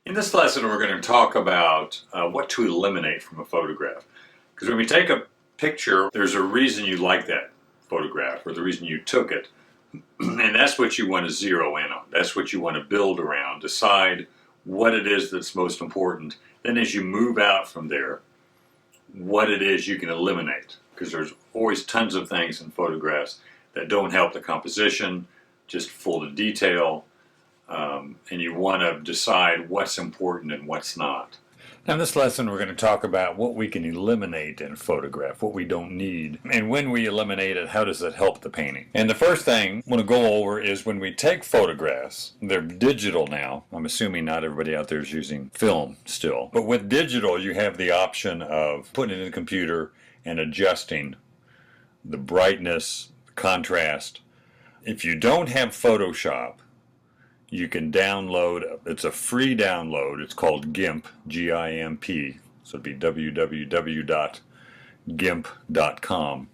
In this lesson, we're going to talk about what to eliminate from a photograph. Because when we take a picture, there's a reason you like that photograph or the reason you took it. And that's what you want to zero in on. That's what you want to build around. Decide what it is that's most important. Then as you move out from there, what it is you can eliminate. Because there's always tons of things in photographs that don't help the composition, just full of detail. And you want to decide what's important and what's not. Now in this lesson we're going to talk about what we can eliminate in a photograph, what we don't need, and when we eliminate it, how does it help the painting. And the first thing I want to go over is when we take photographs, they're digital now. I'm assuming not everybody out there is using film still. But with digital you have the option of putting it in the computer and adjusting the brightness, contrast. If you don't have Photoshop, you can download, it's a free download, it's called GIMP, G-I-M-P, so it'd be www.gimp.com.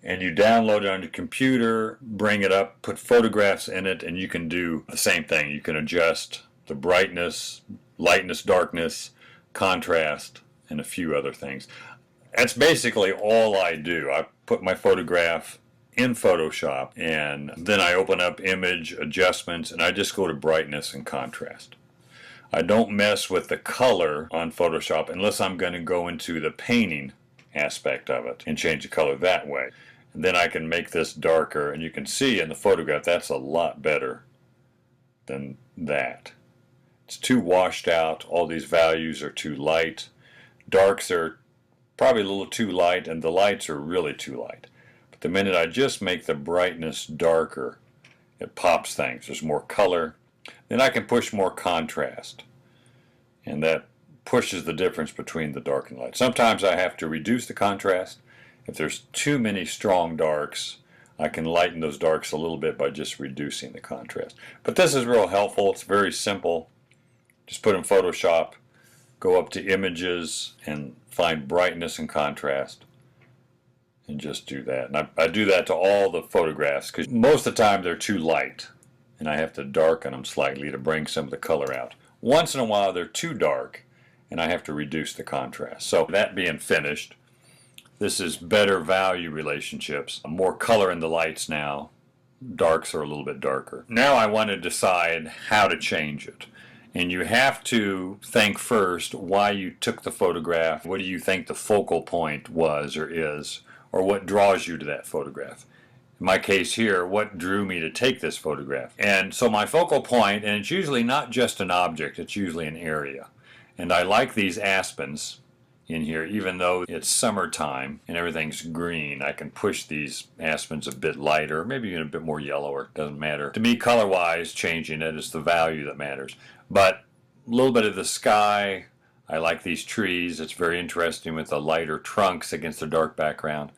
And you download it on your computer, bring it up, put photographs in it, and you can do the same thing. You can adjust the brightness, lightness, darkness, contrast, and a few other things. That's basically all I do. I put my photograph in Photoshop and then I open up image adjustments and I just go to brightness and contrast. I don't mess with the color on Photoshop unless I'm going to go into the painting aspect of it and change the color that way. And then I can make this darker, and you can see in the photograph that's a lot better than that. It's too washed out. All these values are too light. Darks are probably a little too light, and the lights are really too light. The minute I just make the brightness darker, it pops things. There's more color. Then I can push more contrast. And that pushes the difference between the dark and light. Sometimes I have to reduce the contrast. If there's too many strong darks, I can lighten those darks a little bit by just reducing the contrast. But this is real helpful. It's very simple. Just put in Photoshop, go up to images, and find brightness and contrast. And just do that. And I do that to all the photographs because most of the time they're too light and I have to darken them slightly to bring some of the color out. Once in a while they're too dark and I have to reduce the contrast. So that being finished, this is better value relationships. More color in the lights now. Darks are a little bit darker. Now I want to decide how to change it. And you have to think first why you took the photograph. What do you think the focal point was or is? Or what draws you to that photograph. In my case here, what drew me to take this photograph? And so my focal point, and it's usually not just an object, it's usually an area. And I like these aspens in here, even though it's summertime and everything's green. I can push these aspens a bit lighter, maybe even a bit more yellower, doesn't matter. To me, color-wise, changing it is the value that matters. But a little bit of the sky, I like these trees. It's very interesting with the lighter trunks against the dark background.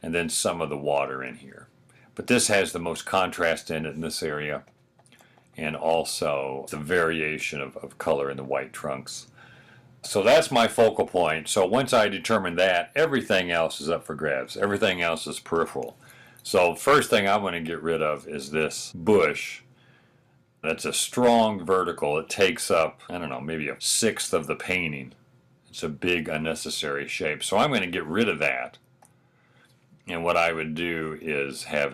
And then some of the water in here. But this has the most contrast in it in this area, and also the variation of color in the white trunks. So that's my focal point. So once I determine that, everything else is up for grabs. Everything else is peripheral. So first thing I want to get rid of is this bush. That's a strong vertical. It takes up, I don't know, maybe a sixth of the painting. It's a big unnecessary shape. So I'm going to get rid of that. And what I would do is have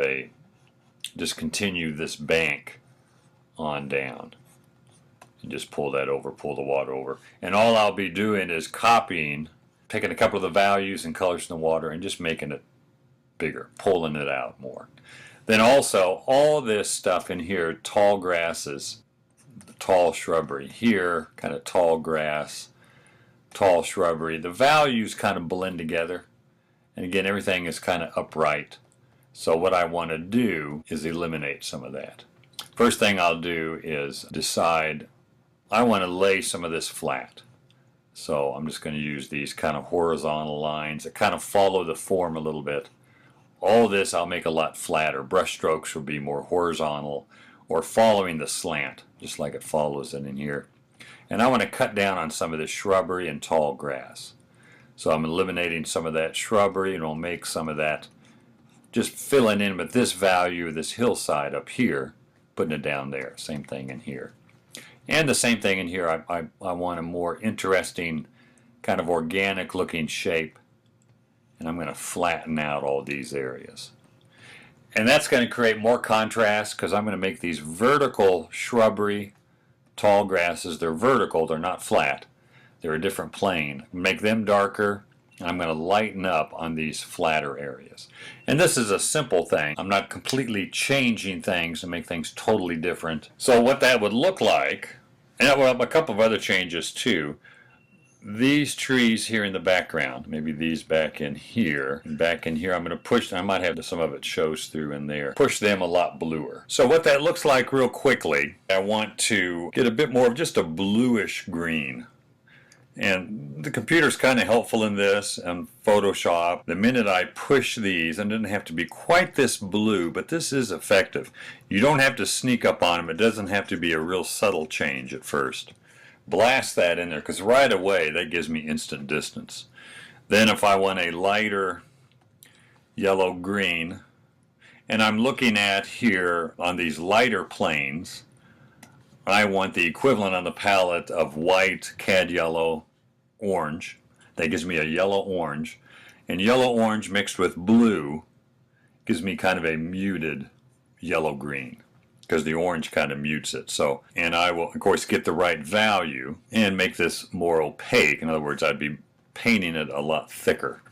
just continue this bank on down. And just pull that over, pull the water over. And all I'll be doing is copying, picking a couple of the values and colors in the water and just making it bigger, pulling it out more. Then also, all this stuff in here, tall grasses, tall shrubbery. Here, kind of tall grass, tall shrubbery. The values kind of blend together. And again, everything is kind of upright. So what I want to do is eliminate some of that. First thing I'll do is decide I want to lay some of this flat. So I'm just going to use these kind of horizontal lines that kind of follow the form a little bit. All this I'll make a lot flatter. Brush strokes will be more horizontal or following the slant, just like it follows it in here. And I want to cut down on some of this shrubbery and tall grass. So I'm eliminating some of that shrubbery and I'll make some of that, just filling in with this value, this hillside up here, putting it down there. Same thing in here. And the same thing in here. I want a more interesting, kind of organic looking shape. And I'm going to flatten out all these areas. And that's going to create more contrast because I'm going to make these vertical shrubbery, tall grasses. They're vertical, they're not flat. They're a different plane. Make them darker. And I'm going to lighten up on these flatter areas. And this is a simple thing. I'm not completely changing things and make things totally different. So what that would look like, and well, a couple of other changes too. These trees here in the background, maybe these back in here, and back in here, I'm going to push, I might have some of it shows through in there, push them a lot bluer. So what that looks like real quickly, I want to get a bit more of just a bluish green. And the computer's kind of helpful in this, and Photoshop. The minute I push these, and it doesn't have to be quite this blue, but this is effective. You don't have to sneak up on them. It doesn't have to be a real subtle change at first. Blast that in there, because right away that gives me instant distance. Then if I want a lighter yellow green, and I'm looking at here on these lighter planes, I want the equivalent on the palette of white, cad yellow, orange. That gives me a yellow orange, and yellow orange mixed with blue gives me kind of a muted yellow green, because the orange kind of mutes it. So, and I will of course get the right value and make this more opaque. In other words, I'd be painting it a lot thicker.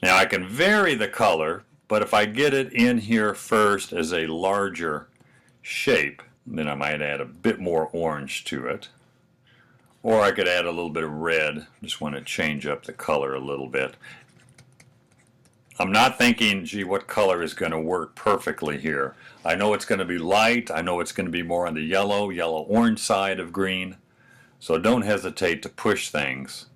Now I can vary the color, but if I get it in here first as a larger shape, then I might add a bit more orange to it. Or I could add a little bit of red. Just want to change up the color a little bit. I'm not thinking, gee, what color is going to work perfectly here. I know it's going to be light. I know it's going to be more on the yellow-orange side of green. So don't hesitate to push things.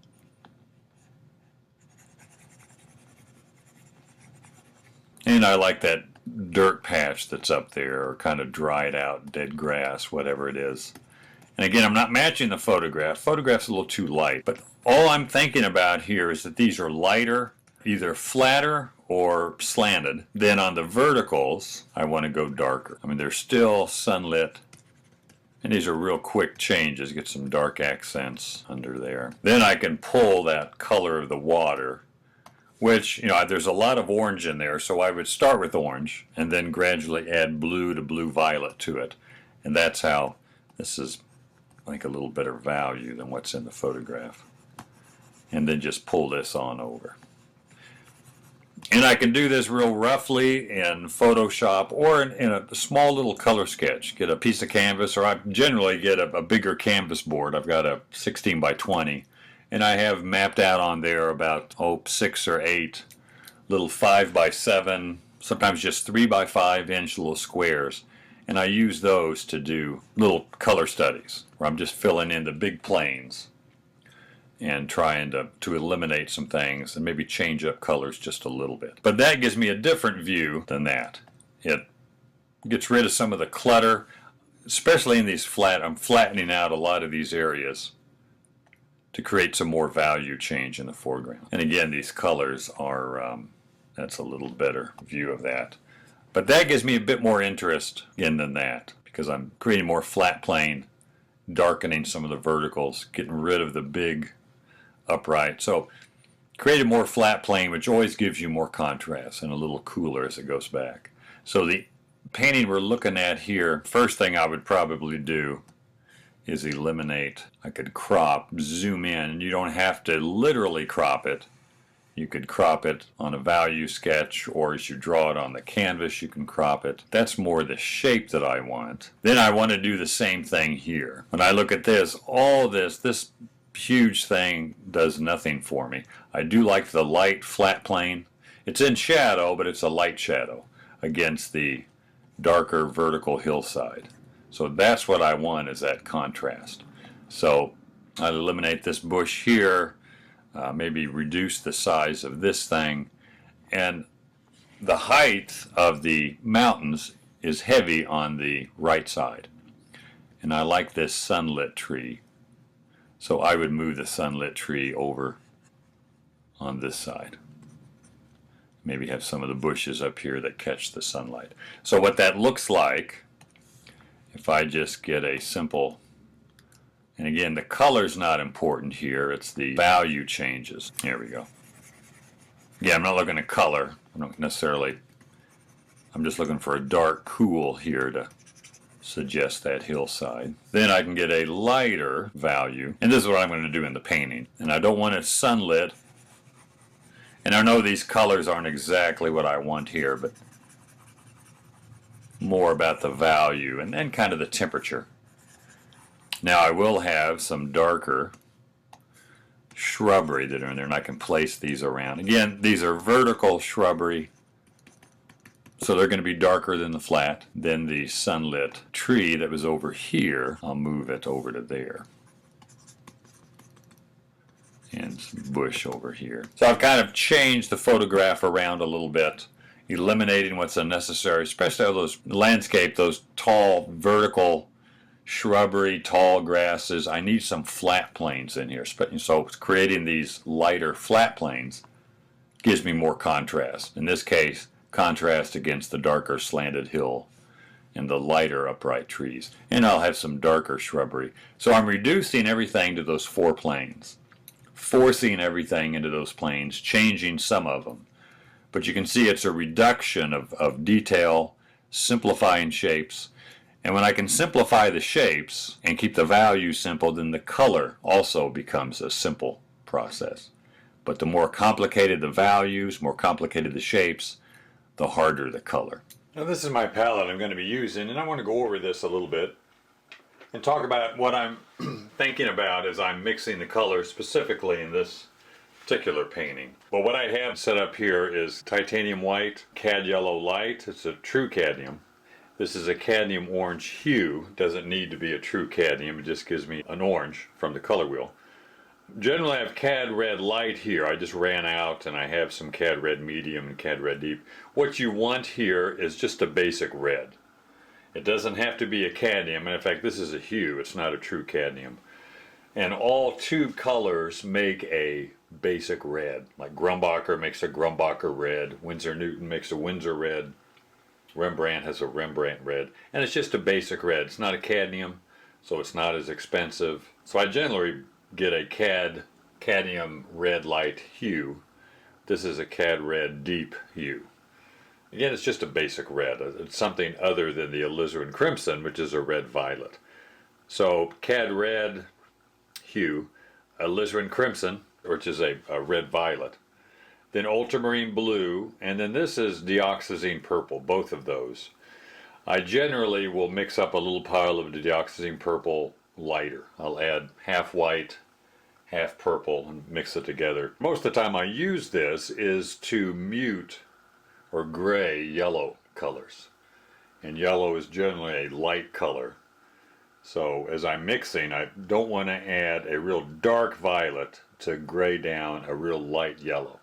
And I like that dirt patch that's up there, or kind of dried out dead grass, whatever it is. And again, I'm not matching the photograph. Photograph's a little too light. But all I'm thinking about here is that these are lighter, either flatter or slanted. Then on the verticals, I want to go darker. I mean, they're still sunlit. And these are real quick changes. Get some dark accents under there. Then I can pull that color of the water, which, you know, there's a lot of orange in there. So I would start with orange and then gradually add blue to blue-violet to it. And that's how this is like a little better value than what's in the photograph. And then just pull this on over. And I can do this real roughly in Photoshop or in a small little color sketch. Get a piece of canvas, or I generally get a bigger canvas board. I've got a 16 by 20, and I have mapped out on there about 6 or 8 little 5 by 7, sometimes just 3 by 5 inch little squares. And I use those to do little color studies where I'm just filling in the big planes and trying to eliminate some things and maybe change up colors just a little bit. But that gives me a different view than that. It gets rid of some of the clutter, especially in these I'm flattening out a lot of these areas to create some more value change in the foreground. And again, these colors are, that's a little better view of that. But that gives me a bit more interest in than that, because I'm creating more flat plane, darkening some of the verticals, getting rid of the big upright. So creating more flat plane, which always gives you more contrast and a little cooler as it goes back. So the painting we're looking at here, first thing I would probably do is eliminate. I could crop, zoom in, and you don't have to literally crop it. You could crop it on a value sketch, or as you draw it on the canvas, you can crop it. That's more the shape that I want. Then I want to do the same thing here. When I look at this, all this huge thing does nothing for me. I do like the light flat plane. It's in shadow, but it's a light shadow against the darker vertical hillside. So that's what I want, is that contrast. So I eliminate this bush here. Maybe reduce the size of this thing, and the height of the mountains is heavy on the right side, and I like this sunlit tree, so I would move the sunlit tree over on this side. Maybe have some of the bushes up here that catch the sunlight. So what that looks like, if I just get a simple And again, the color's not important here, it's the value changes. Here we go. Yeah, I'm not looking at color. I don't necessarily, I'm just looking for a dark cool here to suggest that hillside. Then I can get a lighter value, and this is what I'm going to do in the painting. And I don't want it sunlit. And I know these colors aren't exactly what I want here, but more about the value and then kind of the temperature. Now I will have some darker shrubbery that are in there, and I can place these around. Again, these are vertical shrubbery, so they're going to be darker than the flat. Then the sunlit tree that was over here, I'll move it over to there. And some bush over here. So I've kind of changed the photograph around a little bit, eliminating what's unnecessary, especially all those landscape, those tall vertical shrubbery, tall grasses. I need some flat planes in here. So creating these lighter flat planes gives me more contrast. In this case, contrast against the darker slanted hill and the lighter upright trees. And I'll have some darker shrubbery. So I'm reducing everything to those 4 planes, forcing everything into those planes, changing some of them. But you can see it's a reduction of detail, simplifying shapes. And when I can simplify the shapes and keep the value simple, then the color also becomes a simple process. But the more complicated the values, more complicated the shapes, the harder the color. Now this is my palette I'm going to be using, and I want to go over this a little bit and talk about what I'm thinking about as I'm mixing the colors specifically in this particular painting. But what I have set up here is titanium white, cad yellow light. It's a true cadmium. This is a cadmium orange hue. Doesn't need to be a true cadmium, it just gives me an orange from the color wheel. Generally I have cad red light here. I just ran out and I have some cad red medium and cad red deep. What you want here is just a basic red. It doesn't have to be a cadmium, and in fact this is a hue, it's not a true cadmium. And all 2 colors make a basic red. Like Grumbacher makes a Grumbacher red, Winsor Newton makes a Winsor red, Rembrandt has a Rembrandt red, and it's just a basic red. It's not a cadmium, so it's not as expensive. So I generally get a cadmium red light hue. This is a cad red deep hue. Again, it's just a basic red. It's something other than the alizarin crimson, which is a red violet. So cad red hue, alizarin crimson, which is a red violet. Then ultramarine blue, and then this is dioxazine purple, both of those. I generally will mix up a little pile of dioxazine purple lighter. I'll add half white, half purple, and mix it together. Most of the time I use this is to mute or gray yellow colors. And yellow is generally a light color. So as I'm mixing, I don't want to add a real dark violet to gray down a real light yellow.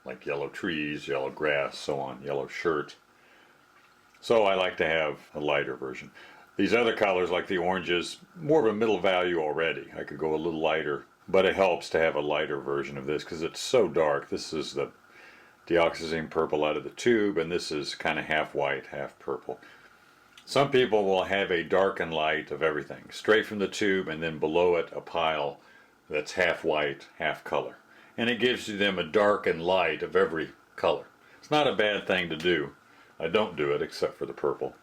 Like yellow trees, yellow grass, so on, yellow shirt. So I like to have a lighter version. These other colors, like the oranges, more of a middle value already. I could go a little lighter, but it helps to have a lighter version of this because it's so dark. This is the dioxazine purple out of the tube, and this is kind of half white, half purple. Some people will have a dark and light of everything, straight from the tube, and then below it a pile that's half white, half color. And it gives them a dark and light of every color. It's not a bad thing to do. I don't do it except for the purple.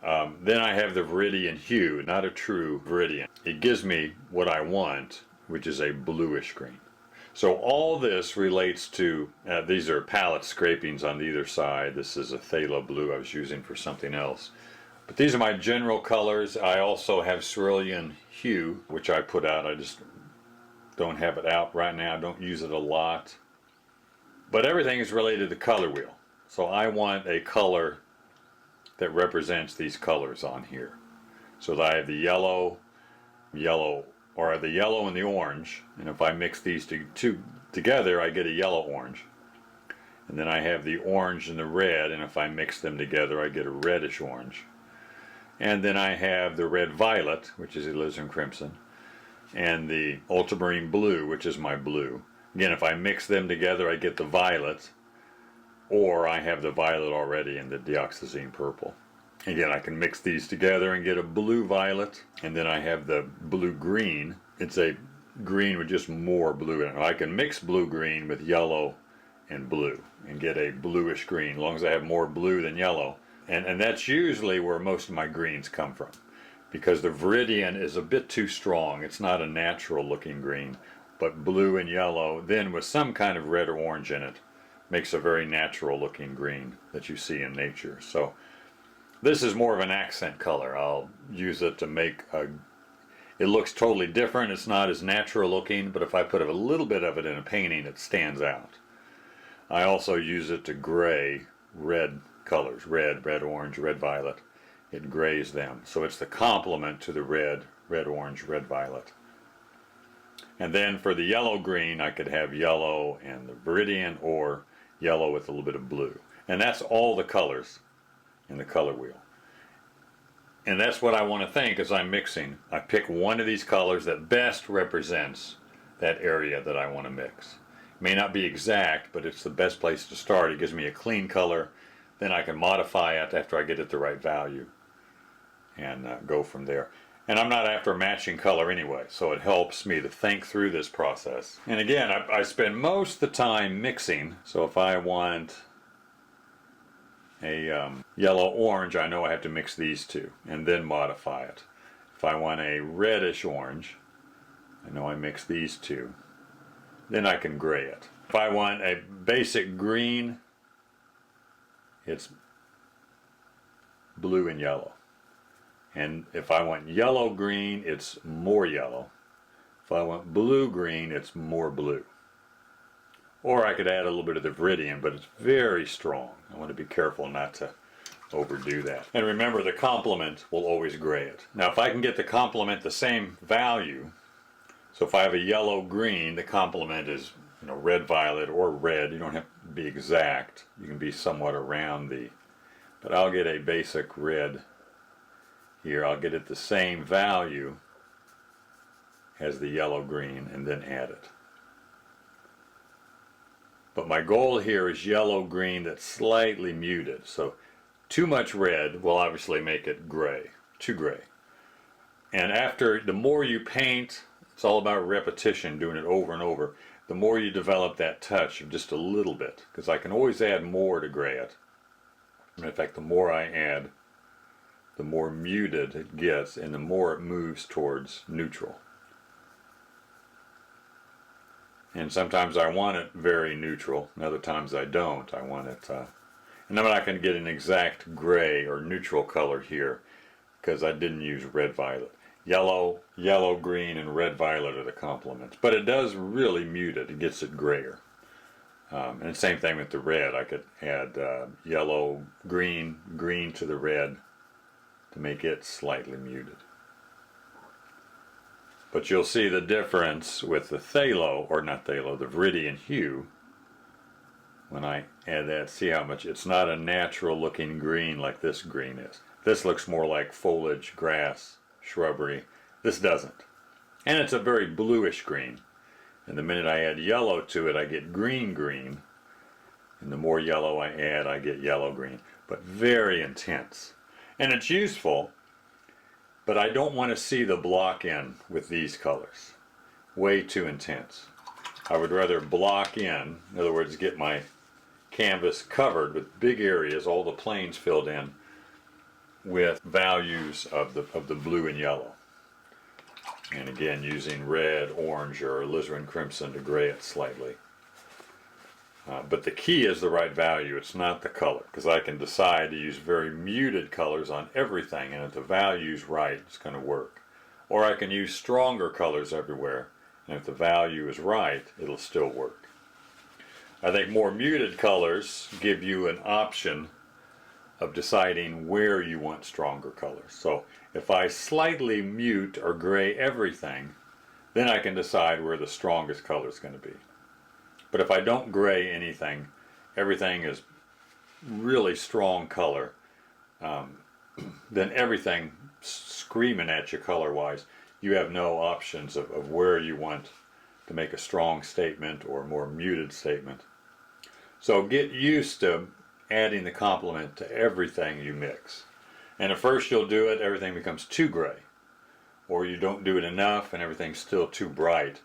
Then I have the viridian hue, not a true viridian. It gives me what I want, which is a bluish green. So all this relates to, these are palette scrapings on either side. This is a phthalo blue I was using for something else. But these are my general colors. I also have cerulean hue, which I put out. I just don't have it out right now. I don't use it a lot. But everything is related to the color wheel. So I want a color that represents these colors on here. So that I have the yellow, or the yellow and the orange. And if I mix these two together, I get a yellow-orange. And then I have the orange and the red, and if I mix them together, I get a reddish-orange. And then I have the red-violet, which is alizarin crimson, and the ultramarine blue, which is my blue. Again, if I mix them together, I get the violet, or I have the violet already in the dioxazine purple. Again, I can mix these together and get a blue violet, and then I have the blue green. It's a green with just more blue in it. I can mix blue green with yellow and blue and get a bluish green, as long as I have more blue than yellow. And that's usually where most of my greens come from, because the Viridian is a bit too strong. It's not a natural looking green, but blue and yellow, then with some kind of red or orange in it, makes a very natural looking green that you see in nature. So this is more of an accent color. I'll use it to make it looks totally different. It's not as natural looking, but if I put a little bit of it in a painting, it stands out. I also use it to gray red colors, red, orange, red, violet. It grays them. So it's the complement to the red, orange, red, violet. And then for the yellow-green, I could have yellow and the Viridian, or yellow with a little bit of blue. And that's all the colors in the color wheel. And that's what I want to think as I'm mixing. I pick one of these colors that best represents that area that I want to mix. It may not be exact, but it's the best place to start. It gives me a clean color. Then I can modify it after I get it the right value and go from there. And I'm not after a matching color anyway, so it helps me to think through this process. And again, I spend most of the time mixing. So if I want a yellow-orange, I know I have to mix these two and then modify it. If I want a reddish-orange, I know I mix these two. Then I can gray it. If I want a basic green, it's blue and yellow. And if I want yellow-green, it's more yellow. If I want blue-green, it's more blue. Or I could add a little bit of the Viridian, but it's very strong. I want to be careful not to overdo that. And remember, the complement will always gray it. Now, if I can get the complement the same value, so if I have a yellow-green, the complement is, red-violet or red. You don't have to be exact. You can be somewhat around the, but I'll get a basic red here. I'll get it the same value as the yellow-green and then add it. But my goal here is yellow-green that's slightly muted. So too much red will obviously make it gray, too gray. And after, the more you paint, it's all about repetition, doing it over and over. The more you develop that touch of just a little bit, because I can always add more to gray it. In fact, the more I add, the more muted it gets and the more it moves towards neutral. And sometimes I want it very neutral, and other times I don't. I want it, and I'm not going to get an exact gray or neutral color here because I didn't use red-violet. Yellow, green, and red-violet are the complements. But it does really mute it. It gets it grayer. And the same thing with the red. I could add yellow, green to the red to make it slightly muted. But you'll see the difference with the phthalo, or not phthalo, the Viridian hue. When I add that, see how much, it's not a natural looking green like this green is. This looks more like foliage, grass, shrubbery. This doesn't. And it's a very bluish green. And the minute I add yellow to it, I get green. And the more yellow I add, I get yellow-green. But very intense. And it's useful, but I don't want to see the block in with these colors. Way too intense. I would rather block in other words, get my canvas covered with big areas, all the planes filled in, with values of the blue and yellow. And again, using red, orange, or alizarin crimson to gray it slightly. But the key is the right value. It's not the color, because I can decide to use very muted colors on everything, and if the value's right, it's going to work. Or I can use stronger colors everywhere, and if the value is right, it'll still work. I think more muted colors give you an option of deciding where you want stronger colors. So if I slightly mute or gray everything, then I can decide where the strongest color is going to be. But if I don't gray anything, everything is really strong color, then everything screaming at you color-wise, you have no options of where you want to make a strong statement or a more muted statement. So get used to adding the complement to everything you mix. And at first you'll do it, everything becomes too gray. Or you don't do it enough and everything's still too bright.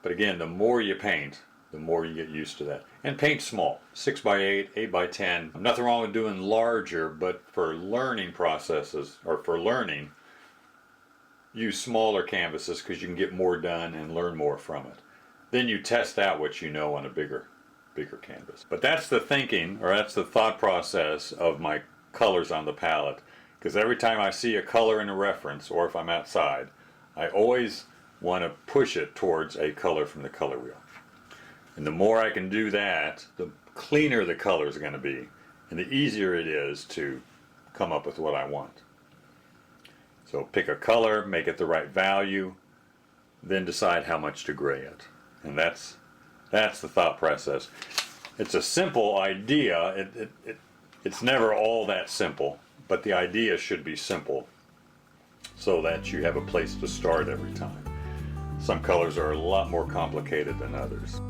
But again, the more you paint, the more you get used to that. And paint small, 6 by 8, 8 by 10. Nothing wrong with doing larger, but for learning processes, or for learning, use smaller canvases because you can get more done and learn more from it. Then you test out what you know on a bigger canvas. But that's the thinking, or that's the thought process of my colors on the palette. Because every time I see a color in a reference, or if I'm outside, I always want to push it towards a color from the color wheel. And the more I can do that, the cleaner the colors are going to be, and the easier it is to come up with what I want. So pick a color, make it the right value, then decide how much to gray it. And that's the thought process. It's a simple idea. It's never all that simple, but the idea should be simple so that you have a place to start every time. Some colors are a lot more complicated than others.